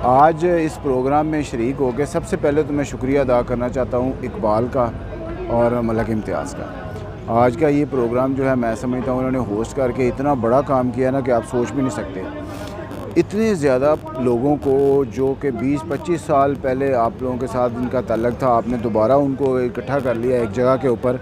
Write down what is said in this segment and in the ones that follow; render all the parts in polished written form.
आज इस प्रोग्राम में शरीक होकर सबसे पहले तो मैं शुक्रिया अदा करना चाहता हूँ इकबाल का और मलक इम्तियाज़ का। आज का ये प्रोग्राम जो है मैं समझता हूँ उन्होंने होस्ट करके इतना बड़ा काम किया ना कि आप सोच भी नहीं सकते। इतने ज़्यादा लोगों को जो कि 20-25 साल पहले आप लोगों के साथ इनका ताल्लुक़ था, आपने दोबारा उनको इकट्ठा कर लिया एक जगह के ऊपर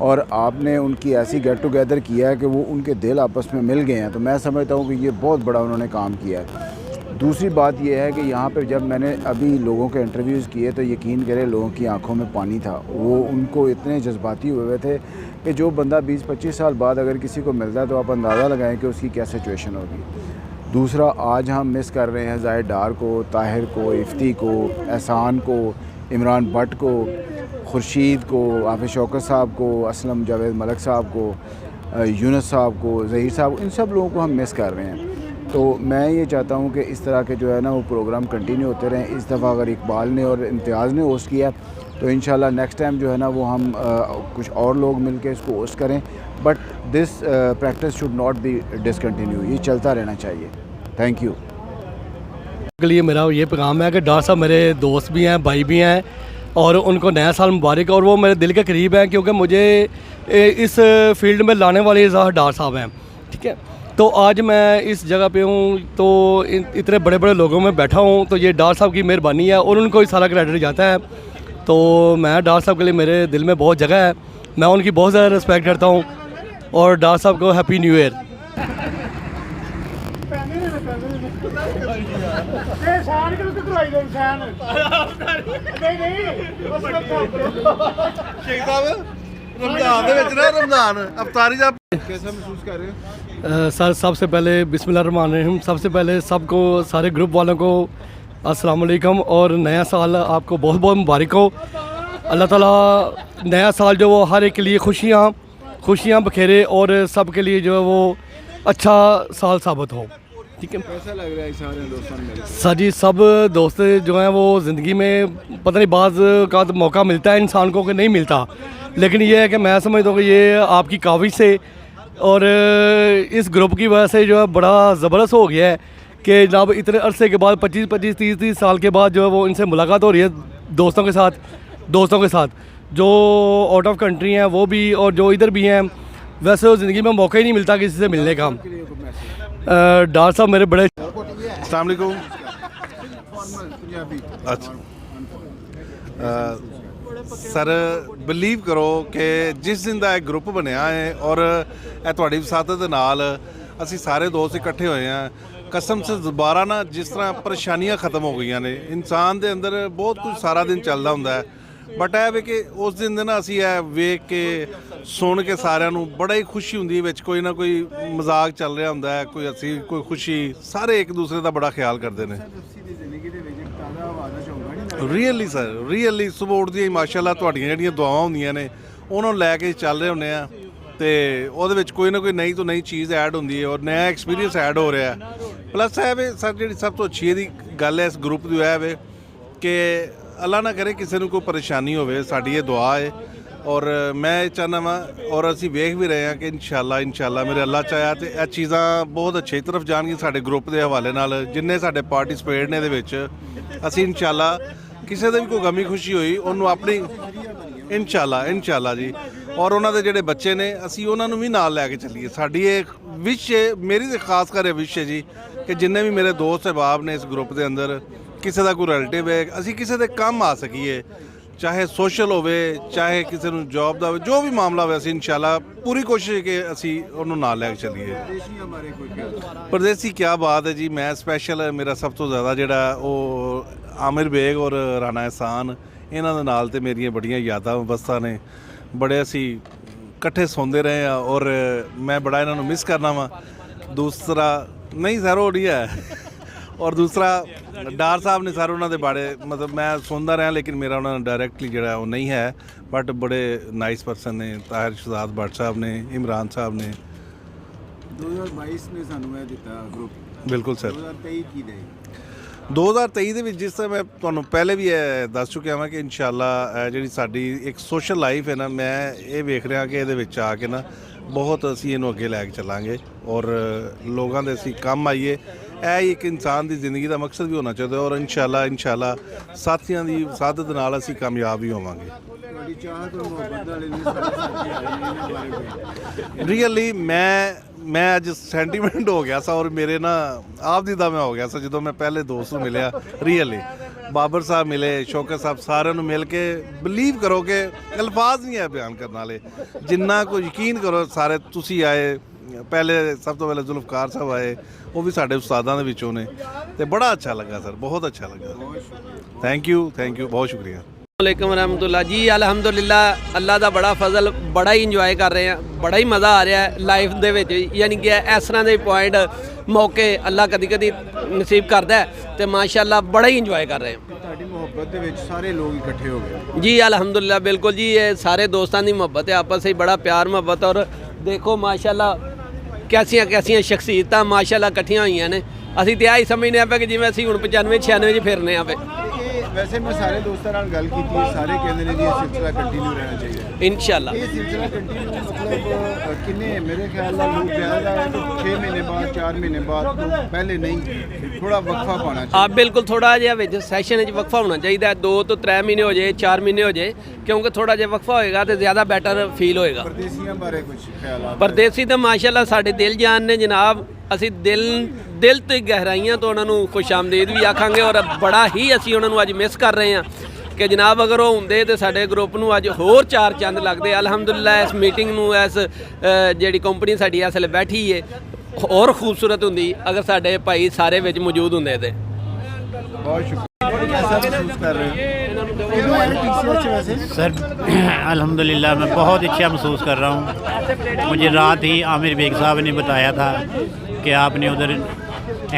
और आपने उनकी ऐसी गेट टुगेदर किया है कि वो उनके दिल आपस में मिल गए हैं। तो मैं समझता हूँ कि ये बहुत बड़ा उन्होंने काम किया है। दूसरी बात यह है कि यहाँ पर जब मैंने अभी लोगों के इंटरव्यूज़ किए तो यकीन करें लोगों की आंखों में पानी था। वो उनको इतने जज्बाती हुए थे कि जो बंदा 20-25 साल बाद अगर किसी को मिलता है तो आप अंदाज़ा लगाएं कि उसकी क्या सिचुएशन होगी। दूसरा, आज हम मिस कर रहे हैं ज़ाहिद डार को, ताहिर को, इफ्ती को, एहसान को, इमरान भट्ट को, खुर्शीद को, हाफिज़ शौकत साहब को, असलम जावेद मलक साहब को, यूनुस साहब को, ज़हीर साहब, इन सब लोगों को हम मिस कर रहे हैं। तो मैं ये चाहता हूँ कि इस तरह के जो है ना वो प्रोग्राम कंटिन्यू होते रहें। इस दफ़ा अगर इकबाल ने और इम्तियाज़ ने होस्ट किया तो इंशाल्लाह नेक्स्ट टाइम जो है ना वो हम कुछ और लोग मिल के इसको होस्ट करें। But this practice should not be discontinue, ये चलता रहना चाहिए। Thank you. के लिए मेरा ये पैगाम है कि डार साहब मेरे दोस्त भी हैं, भाई भी हैं और उनको नया साल मुबारक। और वो मेरे दिल के करीब हैं क्योंकि मुझे इस फील्ड में लाने वाले डार साहब हैं, ठीक है। तो आज मैं इस जगह पे हूँ तो इतने बड़े बड़े लोगों में बैठा हूँ तो ये डार साहब की मेहरबानी है और उनको ही सारा क्रेडिट जाता है। तो मैं डार साहब के लिए मेरे दिल में बहुत जगह है, मैं उनकी बहुत ज़्यादा रिस्पेक्ट करता हूँ और डार साहब को हैप्पी न्यू ईयर। कैसा महसूस कर रहे हैं सर? सबसे पहले बिस्मिल्लाहिर्रहमानिर्रहीम, सबसे पहले सबको, सारे ग्रुप वालों को अस्सलाम वालेकुम और नया साल आपको बहुत बहुत मुबारक हो। अल्लाह ताला नया साल जो वो हर एक के लिए खुशियाँ बखेरे और सब के लिए जो है वो अच्छा साल साबित हो, ठीक है। कैसा लग रहा है सारे दोस्तों में? सर जी, सब दोस्त जो हैं वो ज़िंदगी में पता नहीं बाज़ का तो मौका मिलता है इंसान को कि नहीं मिलता, लेकिन ये है कि मैं समझता हूँ कि ये आपकी काविश से और इस ग्रुप की वजह से जो है बड़ा ज़बरदस्त हो गया है कि जनाब इतने अरसे के बाद 25-25, 30-30 साल के बाद जो है वो इनसे मुलाकात हो रही है दोस्तों के साथ जो आउट ऑफ कंट्री हैं वो भी और जो इधर भी हैं। वैसे तो ज़िंदगी में मौका ही नहीं मिलता किसी से मिलने का। डार साहब मेरे बड़े अस्सलाम वालेकुम। अच्छा सर, बिलीव करो कि जिस दिन का एक ग्रुप बनया है और ਤੁਹਾਡੀ ਵਿਸਾਤਤ ਦੇ ਨਾਲ ਅਸੀਂ ਸਾਰੇ ਦੋਸਤ ਇਕੱਠੇ ਹੋਏ ਹਾਂ, ਕਸਮ ਸੇ ਦੁਬਾਰਾ ਨਾ ਜਿਸ ਤਰ੍ਹਾਂ ਪਰੇਸ਼ਾਨੀਆਂ ਖਤਮ ਹੋ ਗਈਆਂ ਨੇ। ਇਨਸਾਨ ਦੇ ਅੰਦਰ ਬਹੁਤ ਕੁਝ ਸਾਰਾ ਦਿਨ ਚੱਲਦਾ ਹੁੰਦਾ ਹੈ, ਬਟ ਇਹ ਵੇ ਕਿ ਉਸ ਦਿਨ ਦੇ ਨਾ ਅਸੀਂ ਇਹ ਵੇਖ ਕੇ ਸੁਣ ਕੇ ਸਾਰਿਆਂ ਨੂੰ ਬੜਾ ਹੀ ਖੁਸ਼ੀ ਹੁੰਦੀ ਹੈ। ਵਿੱਚ ਕੋਈ ਨਾ ਕੋਈ ਮਜ਼ਾਕ ਚੱਲ ਰਿਹਾ ਹੁੰਦਾ ਹੈ, ਕੋਈ ਅਸੀਂ ਕੋਈ ਖੁਸ਼ੀ, ਸਾਰੇ ਇੱਕ ਦੂਸਰੇ ਦਾ ਬੜਾ ਖਿਆਲ ਕਰਦੇ ਨੇ। ਰੀਅਲੀ ਸਰ, ਰੀਅਲੀ ਸੁਬਹ ਉੱਠਦੀਆਂ ਹੀ ਮਾਸ਼ਾਅੱਲਾ ਤੁਹਾਡੀਆਂ ਜਿਹੜੀਆਂ ਦੁਆਵਾਂ ਹੁੰਦੀਆਂ ਨੇ ਉਹਨਾਂ ਨੂੰ ਲੈ ਕੇ ਚੱਲ ਰਹੇ ਹੁੰਦੇ ਆ ਤੇ ਉਹਦੇ ਵਿੱਚ ਕੋਈ ਨਾ ਕੋਈ ਨਈ ਤੋਂ ਨਈ ਚੀਜ਼ ਐਡ ਹੁੰਦੀ ਹੈ ਔਰ ਨया ਐਕਸਪੀਰੀਅੰਸ ਐਡ ਹੋ ਰਿਹਾ। ਪਲੱਸ ਇਹ ਵੇ ਸਰ, ਜਿਹੜੀ ਸਭ ਤੋਂ ਅੱਛੀ ਇਹਦੀ ਗੱਲ ਹੈ ਇਸ ਗਰੁੱਪ ਦੀ ਇਹ ਵੇ ਕਿ ਅੱਲਾ ਨਾ ਕਰੇ ਕਿਸੇ ਨੂੰ ਕੋਈ ਪਰੇਸ਼ਾਨੀ ਹੋਵੇ, ਸਾਡੀ ਇਹ ਦੁਆ ਹੈ। ਔਰ ਮੈਂ ਇਹ ਚਾਹੁੰਦਾ ਵਾਂ ਔਰ ਅਸੀਂ ਵੇਖ ਵੀ ਰਹੇ ਹਾਂ ਕਿ ਇਨਸ਼ਾਅੱਲਾ ਮੇਰੇ ਅੱਲਾ ਚਾਹਿਆ ਤੇ ਇਹ ਚੀਜ਼ਾਂ ਬਹੁਤ ਅੱਛੀ ਤਰਫ ਜਾਣਗੀਆਂ ਸਾਡੇ ਗਰੁੱਪ ਦੇ ਹਵਾਲੇ ਨਾਲ। ਜਿੰਨੇ ਸਾਡੇ ਪਾਰਟਿਸਪੇਟ ਨੇ ਇਹਦੇ ਵਿੱਚ ਅਸੀਂ ਇਨਸ਼ਾਅੱਲਾ ਕਿਸੇ ਦੇ ਵੀ ਕੋਈ ਗਮੀ ਖੁਸ਼ੀ ਹੋਈ ਉਹਨੂੰ ਆਪਣੀ ਇਨਸ਼ਾਅੱਲਾ ਜੀ। ਔਰ ਉਹਨਾਂ ਦੇ ਜਿਹੜੇ ਬੱਚੇ ਨੇ ਅਸੀਂ ਉਹਨਾਂ ਨੂੰ ਵੀ ਨਾਲ ਲੈ ਕੇ ਚੱਲੀਏ। ਸਾਡੀ ਇਹ ਵਿਸ਼ ਹੈ, ਮੇਰੀ ਤਾਂ ਖਾਸ ਕਰ ਇਹ ਵਿਸ਼ ਹੈ ਜੀ ਕਿ ਜਿੰਨੇ ਵੀ ਮੇਰੇ ਦੋਸਤ ਅਹਿਬਾਬ ਨੇ ਇਸ ਗਰੁੱਪ ਦੇ ਅੰਦਰ, ਕਿਸੇ ਦਾ ਕੋਈ ਰਿਲੇਟਿਵ ਹੈ, ਅਸੀਂ ਕਿਸੇ ਦੇ ਕੰਮ ਆ ਸਕੀਏ, ਚਾਹੇ ਸੋਸ਼ਲ ਹੋਵੇ, ਚਾਹੇ ਕਿਸੇ ਨੂੰ ਜੌਬ ਦਾ ਹੋਵੇ, ਜੋ ਵੀ ਮਾਮਲਾ ਹੋਵੇ, ਅਸੀਂ ਇਨਸ਼ਾਅੱਲਾ ਪੂਰੀ ਕੋਸ਼ਿਸ਼ ਹੈ ਕਿ ਅਸੀਂ ਉਹਨੂੰ ਨਾਲ ਲੈ ਕੇ ਚੱਲੀਏ। ਪਰਦੇਸੀ ਕੀ ਬਾਤ ਹੈ ਜੀ। ਮੈਂ ਸਪੈਸ਼ਲ ਮੇਰਾ ਸਭ ਤੋਂ ਜ਼ਿਆਦਾ ਜਿਹੜਾ ਉਹ ਆਮਿਰ ਬੇਗ ਔਰ ਰਾਣਾ ਅਹਿਸਾਨ, ਇਹਨਾਂ ਦੇ ਨਾਲ ਤੇ ਮੇਰੀਆਂ ਬੜੀਆਂ ਯਾਦਾਂ ਵਸਤਾਂ ਨੇ। ਬੜੇ ਅਸੀਂ ਇਕੱਠੇ ਸੌਂਦੇ ਰਹੇ ਆ ਔਰ ਮੈਂ ਬੜਾ ਇਹਨਾਂ ਨੂੰ ਮਿਸ ਕਰਨਾ ਵਾ। ਦੂਸਰਾ ਨਹੀਂ ਸਰ ਉਹ ਨਹੀਂ ਹੈ ਔਰ ਦੂਸਰਾ ਡਾਰ ਸਾਹਿਬ ਨੇ ਸਰ, ਉਹਨਾਂ ਦੇ ਬਾਰੇ ਮਤਲਬ ਮੈਂ ਸੁਣਦਾ ਰਿਹਾ ਲੇਕਿਨ ਮੇਰਾ ਉਹਨਾਂ ਨਾਲ ਡਾਇਰੈਕਟਲੀ ਜਿਹੜਾ ਉਹ ਨਹੀਂ ਹੈ, ਬਟ ਬੜੇ ਨਾਈਸ ਪਰਸਨ ਨੇ। ਤਾਹਿਰ ਸ਼ਹਜ਼ਾਦ ਭੱਟ ਸਾਹਿਬ ਨੇ, ਇਮਰਾਨ ਸਾਹਿਬ ਨੇ। 2022 ਨੇ ਸਾਨੂੰ ਇਹ ਦਿੱਤਾ ਗਰੁੱਪ। ਬਿਲਕੁਲ ਸਰ। 2023 ਕੀ ਦੇ 2023 ਦੇ ਵਿੱਚ ਜਿਸ ਤਰ੍ਹਾਂ ਮੈਂ ਤੁਹਾਨੂੰ ਪਹਿਲੇ ਵੀ ਇਹ ਦੱਸ ਚੁੱਕਿਆ ਹਾਂ ਕਿ ਇਨਸ਼ਾਅੱਲਾ ਜਿਹੜੀ ਸਾਡੀ ਇੱਕ ਸੋਸ਼ਲ ਲਾਈਫ ਹੈ ਨਾ, ਮੈਂ ਇਹ ਵੇਖ ਰਿਹਾ ਕਿ ਇਹਦੇ ਵਿੱਚ ਆ ਕੇ ਨਾ ਬਹੁਤ ਅਸੀਂ ਇਹਨੂੰ ਅੱਗੇ ਲੈ ਕੇ ਚੱਲਾਂਗੇ ਔਰ ਲੋਕਾਂ ਦੇ ਅਸੀਂ ਕੰਮ ਆਈਏ। ਇਹ ਹੀ ਇੱਕ ਇਨਸਾਨ ਦੀ ਜ਼ਿੰਦਗੀ ਦਾ ਮਕਸਦ ਵੀ ਹੋਣਾ ਚਾਹੀਦਾ ਔਰ ਇਨਸ਼ਾਅੱਲਾ ਸਾਥੀਆਂ ਦੀ ਸਾਦਤ ਨਾਲ ਅਸੀਂ ਕਾਮਯਾਬ ਵੀ ਹੋਵਾਂਗੇ। ਤੁਹਾਡੀ ਚਾਹਤ ਔਰ ਮੁਹੱਬਤ ਵਾਲੇ ਵੀ ਸਾਰੇ ਸਾਥੀ ਆਏ ਨੇ, ਇਹਨਾਂ ਬਾਰੇ ਕੋਈ? ਰੀਅਲੀ ਮੈਂ ਅੱਜ ਸੈਂਟੀਮੈਂਟ ਹੋ ਗਿਆ ਸਾ ਔਰ ਮੇਰੇ ਨਾ ਆਪ ਦੀ ਦਾ ਮੈਂ ਹੋ ਗਿਆ ਸਾ ਜਦੋਂ ਮੈਂ ਪਹਿਲੇ ਦੋਸਤ ਨੂੰ ਮਿਲਿਆ। ਰੀਅਲੀ ਬਾਬਰ ਸਾਹਿਬ ਮਿਲੇ, ਸ਼ੌਕਤ ਸਾਹਿਬ, ਸਾਰਿਆਂ ਨੂੰ ਮਿਲ ਕੇ ਬਿਲੀਵ ਕਰੋ ਕਿ ਅਲਫਾਜ਼ ਨਹੀਂ ਹੈ ਬਿਆਨ ਕਰਨ ਵਾਲੇ, ਜਿੰਨਾ ਕੋ ਯਕੀਨ ਕਰੋ। ਸਾਰੇ ਤੁਸੀਂ ਆਏ, ਪਹਿਲੇ ਸਭ ਤੋਂ ਪਹਿਲੇ ਜ਼ੁਲਫਕਾਰ ਸਾਹਿਬ ਆਏ, ਉਹ ਵੀ ਸਾਡੇ ਉਸਤਾਦਾਂ ਦੇ ਵਿੱਚੋਂ ਨੇ, ਤੇ ਬੜਾ ਅੱਛਾ ਲੱਗਾ ਸਰ, ਬਹੁਤ ਅੱਛਾ ਲੱਗਾ। ਥੈਂਕ ਯੂ, ਬਹੁਤ ਸ਼ੁਕਰੀਆ। ਵਾਲੇਕੁਮ ਰਹਿਮਤੁल्लाह ਜੀ। ਅਲਹਮਦੁਲਿਲਾ, ਅੱਲਾ ਦਾ ਬੜਾ ਫਜ਼ਲ, ਬੜਾ ਹੀ ਇੰਜੋਏ ਕਰ ਰਹੇ ਹਾਂ, ਬੜਾ ਹੀ ਮਜ਼ਾ ਆ ਰਿਹਾ ਹੈ ਲਾਈਫ ਦੇ ਵਿੱਚ। ਯਾਨੀ ਕਿ ਇਸ ਤਰ੍ਹਾਂ ਦੇ ਪੁਆਇੰਟ ਮੌਕੇ ਅੱਲਾ ਕਦੀ ਕਦੀ ਨਸੀਬ ਕਰਦਾ ਹੈ ਤੇ ਮਾਸ਼ਾਅੱਲਾ ਬੜਾ ਹੀ ਇੰਜੋਏ ਕਰ ਰਹੇ ਹਾਂ। ਤੁਹਾਡੀ ਮੁਹੱਬਤ ਦੇ ਵਿੱਚ ਸਾਰੇ ਲੋਕ ਇਕੱਠੇ ਹੋ ਗਏ। ਜੀ ਅਲਹਮਦੁਲਿਲਾ, ਬਿਲकुल जी, ये सारे दोस्तों की मुहब्बत है, आपस में बड़ा प्यार मुहब्बत। और देखो माशाल्लाह कैसियां कैसियां शख्सियत माशाल्लाह इकट्ठियां हुई ने। ਅਸੀਂ ਤੇ ਆਹੀ ਸਮਝਦੇ ਆ ਕਿ ਜਿਵੇਂ ਅਸੀਂ ਹੁਣ 95 96 'ਚ ਫਿਰਨੇ ਆ ਪਏ। ਵੈਸੇ ਮੈਂ ਸਾਰੇ ਦੋਸਤਾਂ ਨਾਲ ਗੱਲ ਕੀਤੀ ਹੈ, ਸਾਰੇ ਕਹਿੰਦੇ ਨੇ ਜੀ ਇਹ ਸਿਲਸਿਲਾ ਕੰਟੀਨਿਊ ਰਹਿਣਾ ਚਾਹੀਦਾ। ਇਨਸ਼ਾਅੱਲਾ ਇਹ ਸਿਲਸਿਲਾ ਕੰਟੀਨਿਊ ਮਤਲਬ ਕਿੰਨੇ, ਮੇਰੇ ਖਿਆਲ ਨਾਲ ਲੋਕ ਜ਼ਿਆਦਾ ਹੈ ਤਾਂ 6 ਮਹੀਨੇ ਬਾਅਦ, 4 ਮਹੀਨੇ ਬਾਅਦ ਤੋਂ ਪਹਿਲੇ ਨਹੀਂ, ਥੋੜਾ ਵਕਫਾ ਪਾਉਣਾ ਚਾਹੀਦਾ। ਬਿਲਕੁਲ, ਥੋੜਾ ਜਿਹਾ ਵਿੱਚ ਸੈਸ਼ਨ 'ਚ ਵਕਫਾ ਹੋਣਾ ਚਾਹੀਦਾ। 2 ਤੋਂ 3 ਮਹੀਨੇ ਹੋ ਜਾਏ, 4 ਮਹੀਨੇ ਹੋ ਜਾਏ, ਕਿਉਂਕਿ ਥੋੜਾ ਜਿਹਾ ਵਕਫਾ ਹੋਏਗਾ ਤੇ ਜ਼ਿਆਦਾ ਬੈਟਰ ਫੀਲ ਹੋਏਗਾ। ਪਰਦੇਸੀਆਂ ਬਾਰੇ ਕੁਝ ਖਿਆਲ? ਪਰਦੇਸੀ ਤਾਂ ਮਾਸ਼ਾਅੱਲਾ ਸਾਡੇ ਦਿਲ ਜਾਨ ਨੇ ਜਨਾਬ। ਅਸੀਂ ਦਿਲ ਤੋਂ ਗਹਿਰਾਈਆਂ ਤੋਂ ਉਹਨਾਂ ਨੂੰ ਖੁਸ਼ਾਮਦੀਦ ਵੀ ਆਖਾਂਗੇ ਔਰ ਬੜਾ ਹੀ ਅਸੀਂ ਉਹਨਾਂ ਨੂੰ ਅੱਜ ਮਿਸ ਕਰ ਰਹੇ ਹਾਂ ਕਿ ਜਨਾਬ ਅਗਰ ਉਹ ਹੁੰਦੇ ਤੇ ਸਾਡੇ ਗਰੁੱਪ ਨੂੰ ਅੱਜ ਹੋਰ 4 ਚੰਦ ਲੱਗਦੇ। ਅਲਹਮਦੁਲਿਲਾ, ਇਸ ਮੀਟਿੰਗ ਨੂੰ, ਇਸ ਜਿਹੜੀ ਕੰਪਨੀ ਸਾਡੀ ਇਸ ਵੇਲੇ ਬੈਠੀ ਹੈ, ਹੋਰ ਖੂਬਸੂਰਤ ਹੁੰਦੀ ਅਗਰ ਸਾਡੇ ਭਾਈ ਸਾਰੇ ਵਿੱਚ ਮੌਜੂਦ ਹੁੰਦੇ ਤੇ। बहुत शुक्रिया। कैसा महसूस कर रहे हो सर? अल्हम्दुलिल्लाह मैं बहुत अच्छा महसूस कर रहा हूँ। मुझे रात ही आमिर बेग साहब ने बताया था कि आपने उधर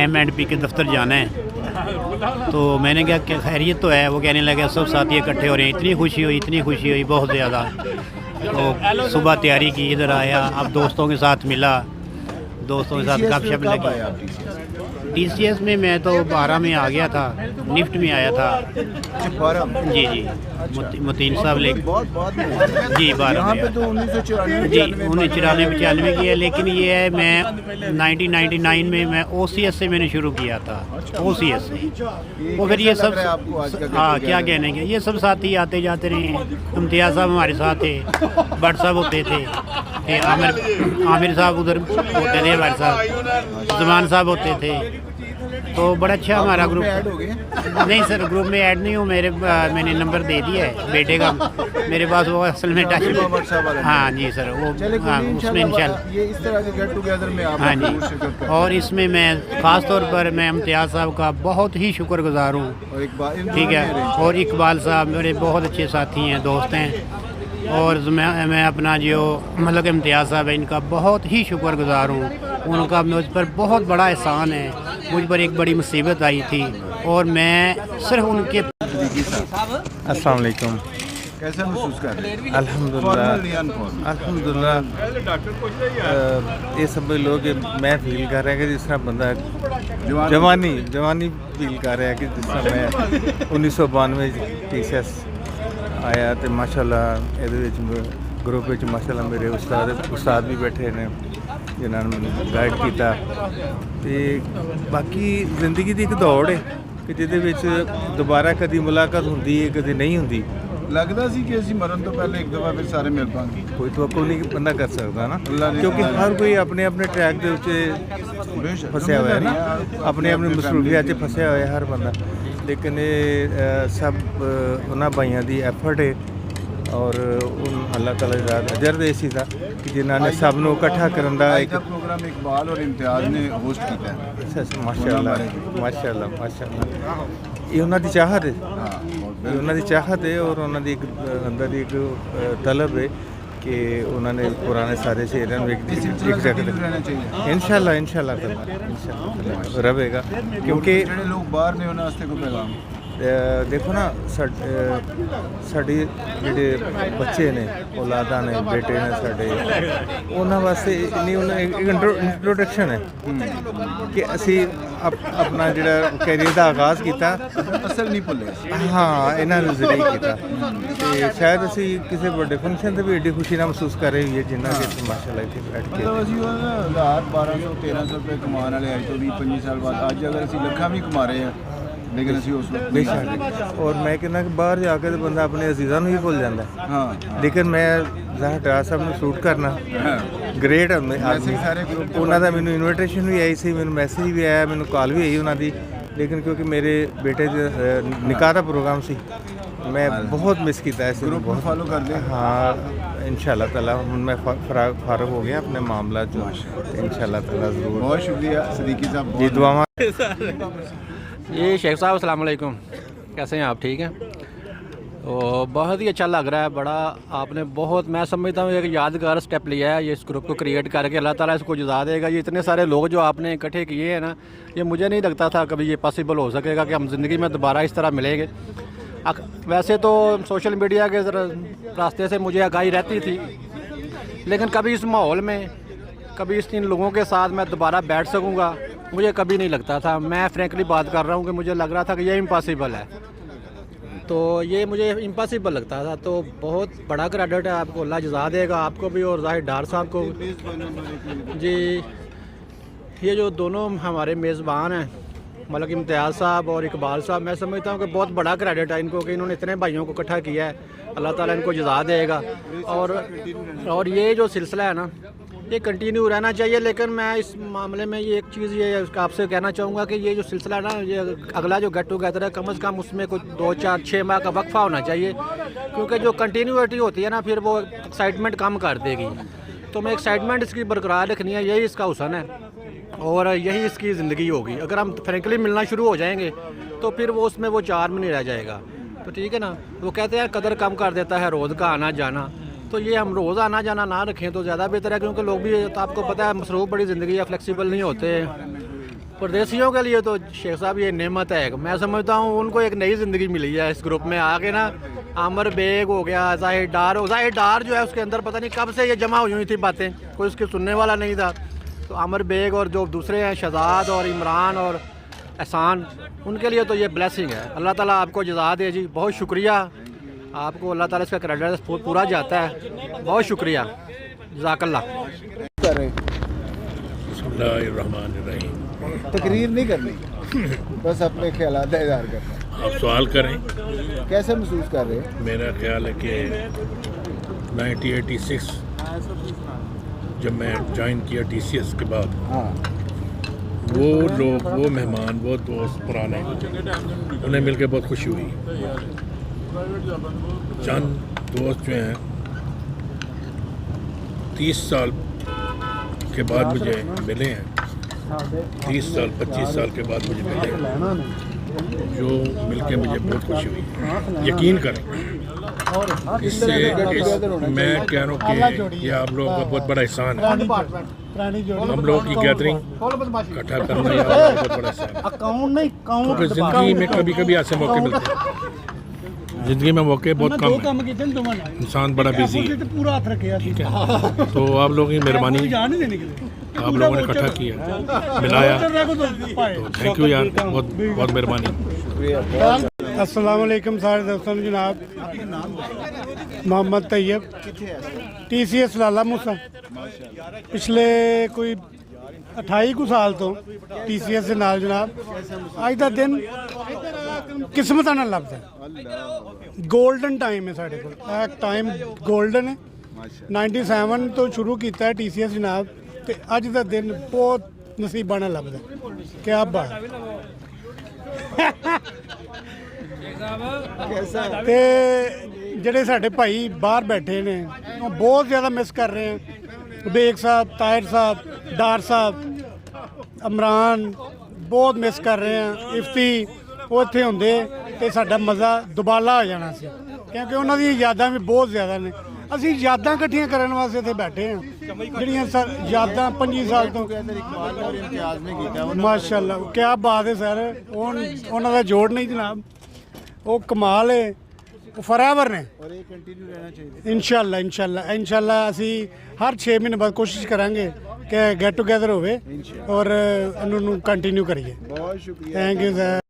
M&P के दफ्तर जाना है, तो मैंने कहा कि खैरियत तो है। वो कहने लगे सब साथी इकट्ठे हो रहे हैं। इतनी खुशी हुई बहुत ज़्यादा। तो सुबह तैयारी की, इधर आया, अब दोस्तों के साथ मिला, दोस्तों के साथ गपशप लगी। TCS में मैं तो 12 में आ गया था, निफ्ट में आया था। 12? जी मुतीन साहब ले बहुत जी 12 यहाँ पे तो 1994 जी 1994 की है, लेकिन ये है मैं 1999 में मैं OCS से मैंने शुरू किया था। OCS से वो फिर ये सब, हाँ क्या कहने के, ये सब साथी आते जाते रहे हैं। इम्तियाज़ साहब हमारे साथ थे, भट्ट साहब होते थे, आमिर साहब उधर होते थे, हमारे साथ जमान साहब होते थे। तो बड़ा अच्छा हमारा ग्रुप ऐड हो गए? नहीं सर, ग्रुप में ऐड नहीं हूँ। मैंने नंबर दे दिया है बेटे का, मेरे पास वो असल में टच में। हाँ जी सर, वो हाँ उसमें इंशाल्लाह ये इस तरह के गेट टुगेदर में आप हाँ जी। और इसमें मैं ख़ास तौर पर मैं इम्तियाज़ साहब का बहुत ही शुक्रगुजार हूँ, ठीक है। और इकबाल साहब मेरे बहुत अच्छे साथी हैं, दोस्त हैं। और मैं अपना जो मतलब इम्तियाज़ साहब है, इनका बहुत ही शुक्रगुजार हूँ। उनका मुझ पर बहुत बड़ा एहसान है। मुझ पर एक बड़ी मुसीबत आई थी और मैं सिर्फ उनके। अस्सलाम वालेकुम। कैसा महसूस कर रहे हैं? अल्हम्दुलिल्लाह अल्हम्दुलिल्लाह, ये सब लोग मैं फील कर रहा है कि जिस तरह बंदा जवानी फील कर रहा है कि जिस तरह मैं 1992 TCS आया तो माशाल्लाह ये ग्रुप में माशाल्लाह मेरे उस्ताद भी बैठे ने जिन्होंने मैंने गाइड किया। तो बाकी जिंदगी की एक दौड़ है कि जिहदे दोबारा कभी मुलाकात होंदी है, कभी नहीं होंदी। लगता सी कि ਅਸੀਂ ਮਰਨ ਤੋਂ ਪਹਿਲੇ ਇੱਕ ਦਫਾ ਫਿਰ ਸਾਰੇ ਮਿਲ ਪਾਂਗੇ। कोई तो नहीं बंदा कर सकता ना, क्योंकि हर कोई अपने अपने ट्रैक के उत्ते फंसया हुआ है ना, अपने अपने मसरूफियात च फंसया हुआ है हर बंदा। लेकिन ये सब उन्होंने भाइयों की एफर्ट है और अल्लाह ताला दा अजर दे सी था कि जिन्होंने सब नूं इकट्ठा करन दा एक प्रोग्राम इकबाल और इम्तियाज़ ने होस्ट किया है। अच्छा माशाअल्लाह माशाअल्लाह माशाअल्लाह, ये उन्होंने चाहत है, ये उन्होंने चाहत है और उन्होंने एक अंदर एक तलब है कि उन्होंने पुराने सारे शेरों में एक जगह इंशाल्लाह रहेगा, क्योंकि लोग बाहर ने उन्होंने कोई पैगाम ਦੇਖੋ ਨਾ ਸਾਡੇ ਜਿਹੜੇ ਬੱਚੇ ਨੇ ਔਲਾਦਾਂ ਨੇ ਬੇਟੇ ਨੇ ਸਾਡੇ ਉਹਨਾਂ ਵਾਸਤੇ ਨਹੀਂ ਉਹਨਾਂ ਇੱਕ ਇੰਟਰੋਡਕਸ਼ਨ ਹੈ ਕਿ ਅਸੀਂ ਆਪਣਾ ਜਿਹੜਾ ਕੈਰੀਅਰ ਦਾ ਆਗਾਜ਼ ਕੀਤਾ ਅਸਲ ਨਹੀਂ ਭੁੱਲੇ ਹਾਂ ਇਹਨਾਂ ਨੇ ਜ਼ਰੀਏ ਕੀਤਾ ਤੇ ਸ਼ਾਇਦ ਅਸੀਂ ਕਿਸੇ ਵੱਡੇ ਫੰਕਸ਼ਨ ਤੇ ਵੀ ਏਡੀ ਖੁਸ਼ੀ ਨਾਲ ਮਹਿਸੂਸ ਕਰ ਰਹੇ ਹੋਈਏ ਜਿੰਨਾ ਕਿ ਮਾਸ਼ਾਅੱਲਾ ਇੱਥੇ ਬੈਠ ਕੇ ਮਤਲਬ ਅਸੀਂ ਉਹ 1000 1200 1300 ਰੁਪਏ ਕਮਾਉਣ ਵਾਲੇ ਅੱਜ ਤੋਂ 20 25 ਸਾਲ ਬਾਅਦ ਅੱਜ ਅਗਰ ਅਸੀਂ ਲੱਖਾਂ ਵੀ ਕਮਾ ਰਹੇ ਹਾਂ ਲੇਕਿਨ ਅਸੀਂ ਉਸ ਵਕਤ ਬੇਸ਼ੱਕ ਔਰ ਮੈਂ ਕਹਿੰਦਾ ਕਿ ਬਾਹਰ ਜਾ ਕੇ ਤਾਂ ਬੰਦਾ ਆਪਣੇ ਅਜ਼ੀਜ਼ਾਂ ਨੂੰ ਹੀ ਭੁੱਲ ਜਾਂਦਾ ਹਾਂ ਲੇਕਿਨ ਮੈਂ ਜ਼ਾਹਿਰ ਡਾਰ ਸਾਹਿਬ ਨੂੰ ਸ਼ੂਟ ਕਰਨਾ ਗ੍ਰੇਟ ਆਦਮੀ ਸਾਰੇ group ਉਹਨਾਂ ਦਾ ਮੈਨੂੰ ਇਨਵੀਟੇਸ਼ਨ ਵੀ ਆਈ ਸੀ ਮੈਨੂੰ ਮੈਸੇਜ ਵੀ ਆਇਆ ਮੈਨੂੰ ਕਾਲ ਵੀ ਆਈ ਉਹਨਾਂ ਦੀ ਲੇਕਿਨ ਕਿਉਂਕਿ ਮੇਰੇ ਬੇਟੇ ਦੇ ਨਿਕਾਹ ਦਾ ਪ੍ਰੋਗਰਾਮ ਸੀ ਮੈਂ ਬਹੁਤ ਮਿਸ ਕੀਤਾ ਇਸ ਗਰੁੱਪ ਨੂੰ ਫੋਲੋ ਕਰਦੇ ਹਾਂ इंशाल्लाह ताला ਹੁਣ मैं फारग हो गया अपने मामला जो इंशाल्लाह ताला ज़रूर बहुत शुक्रिया सदीकी साहब जी दुआवां ये शेख साहब अस्सलाम वालेकुम, कैसे हैं आप? ठीक हैं। तो बहुत ही अच्छा लग रहा है, बड़ा आपने बहुत मैं समझता हूँ एक यादगार स्टेप लिया है ये इस ग्रुप को क्रिएट करके। अल्लाह ताला इसको जज़ा देगा। ये इतने सारे लोग जो आपने इकट्ठे किए हैं ना, ये मुझे नहीं लगता था कभी ये पॉसिबल हो सकेगा कि हम ज़िंदगी में दोबारा इस तरह मिलेंगे। वैसे तो सोशल मीडिया के रास्ते से मुझे आगाही रहती थी, लेकिन कभी इस माहौल में कभी इन लोगों के साथ मैं दोबारा बैठ सकूँगा मुझे कभी नहीं लगता था। मैं फ्रैंकली बात कर रहा हूँ कि मुझे लग रहा था कि ये इम्पॉसिबल है, तो ये मुझे इम्पॉसिबल लगता था। तो बहुत बड़ा क्रेडिट है आपको, अल्लाह जज़ा देगा आपको भी और ज़ाहिर डार साहब को। जी ये जो दोनों हमारे मेज़बान हैं मलक इम्तियाज़ साहब और इकबाल साहब, मैं समझता हूँ कि बहुत बड़ा क्रेडिट है इनको कि इन्होंने इतने भाइयों को इकट्ठा किया है। अल्लाह ताला इनको जज़ा देगा। और ये जो सिलसिला है ना ये कंटिन्यू रहना चाहिए। लेकिन मैं इस मामले में ये एक चीज़ ये आपसे कहना चाहूँगा कि ये जो सिलसिला है ना, ये अगला जो गेट टुगेदर है कम से कम उसमें कुछ 2 4 6 माह का वक्फा होना चाहिए, क्योंकि जो कंटिन्यूटी होती है ना फिर वो एक्साइटमेंट कम कर देगी। तो मैं एक्साइटमेंट इसकी बरकरार रखनी है, यही इसका हुसन है और यही इसकी ज़िंदगी होगी। अगर हम फ्रेंकली मिलना शुरू हो जाएंगे तो फिर वो उसमें वो चार्म नहीं रह जाएगा। तो ठीक है ना, वो कहते हैं कदर कम कर देता है रोज़ का आना जाना। तो ये हम रोज़ आना जाना ना रखें तो ज़्यादा बेहतर है, क्योंकि लोग भी तो आपको पता है मसरूफ़ बड़ी ज़िंदगी है, फ्लेक्सिबल नहीं होते। परदेशियों के लिए तो शेख साहब ये नेमत है। मैं समझता हूँ उनको एक नई ज़िंदगी मिली है इस ग्रुप में आके ना। आमर बेग हो गया, ज़ाहिर डार जो है उसके अंदर पता नहीं कब से ये जमा हुई हुई थी बातें, कोई उसके सुनने वाला नहीं था। तो आमर बेग और जो दूसरे हैं शहजाद और इमरान और एहसान, उनके लिए तो ये ब्लेसिंग है। अल्लाह ताला आपको जज़ा दे जी। बहुत शुक्रिया आपको, अल्लाह ताला इसका क्रेडिट पूरा जाता है। बहुत शुक्रिया, जज़ाकल्लाह। तकरीर नहीं करनी, बस अपने ख्यालात का इज़हार करना। आप सवाल करें। कैसे महसूस कर रहे हैं? मेरा ख्याल है कि 1986 जब मैं ज्वाइन किया TCS के बाद, हाँ वो लोग, वो मेहमान, वो दोस्त पुराने, उन्हें मिलकर बहुत खुशी हुई। चंद दोस्त जो हैं 30 साल के बाद मुझे मिले हैं, 30 साल 25 साल के बाद मुझे मिले हैं, जो मिलके मुझे बहुत खुशी हुई। यकीन करें इससे मैं कह रहा हूँ कि ये आप लोगों का बहुत बड़ा एहसान है। हम लोगों की गैदरिंग इकट्ठा करना ये बहुत बड़ा एहसान है, क्योंकि ज़िंदगी में कभी कभी ऐसे मौके मिलते हैं। ज़िंदगी में मौके बहुत कम है, इंसान बड़ा बिजी है, ठीक है। तो आप लोगों की मेहरबानी, आप लोगों ने इकट्ठा किया, मिलाया, तो थैंक यू यार, बहुत बहुत मेहरबानी। अस्सलाम वालेकुम सारे दोस्तों जनाब। मोहम्मद तैयब, TCS लाला मूसा। पिछले कोई 28 कुछ साल तो TCS के नाल जनाब अज का दिन किस्मत नाल लगता है। गोल्डन टाइम है साढ़े को, टाइम गोल्डन है। 97 तो शुरू किया है TCS जनाब, तो अज का दिन बहुत नसीबा नाल लगता है। क्या बात ते ਜਿਹੜੇ ਸਾਡੇ ਭਾਈ ਬਾਹਰ ਬੈਠੇ ਨੇ ਉਹ ਬਹੁਤ ਜ਼ਿਆਦਾ ਮਿਸ ਕਰ ਰਹੇ ਆ। बेग साहब, ताहिर साहब, डार साहब, इमरान बहुत मिस कर रहे हैं। इफ्ती वो इत्थे होंदे ते साडा मज़ा दुबाला हो जाना सी, क्योंकि उन्हां दी यादां भी बहुत ज़्यादा ने। ਅਸੀਂ यादां इकट्ठियां करन वास्ते इत्थे बैठे हैं, ਜਿਹੜੀਆਂ यादां 25 साल तो माशाअल्लाह क्या बात है सर। उन्हां दा जोड़ नहीं जनाब, ਉਹ ਕਮਾਲ ਹੈ, ਉਹ ਫੋਰਐਵਰ ਨੇ। ਔਰ ਇਹ ਕੰਟੀਨਿਊ ਰਹਿਣਾ ਚਾਹੀਦਾ। ਇਨਸ਼ਾਅੱਲਾ ਅਸੀਂ ਹਰ 6 ਮਹੀਨੇ ਬਾਅਦ ਕੋਸ਼ਿਸ਼ ਕਰਾਂਗੇ ਕਿ ਗੈਟ ਟੂਗੇਦਰ ਹੋਵੇ ਔਰ ਇਹਨੂੰ ਕੰਟੀਨਿਊ ਕਰੀਏ। ਬਹੁਤ ਸ਼ੁਕਰੀਆ। Thank you sir.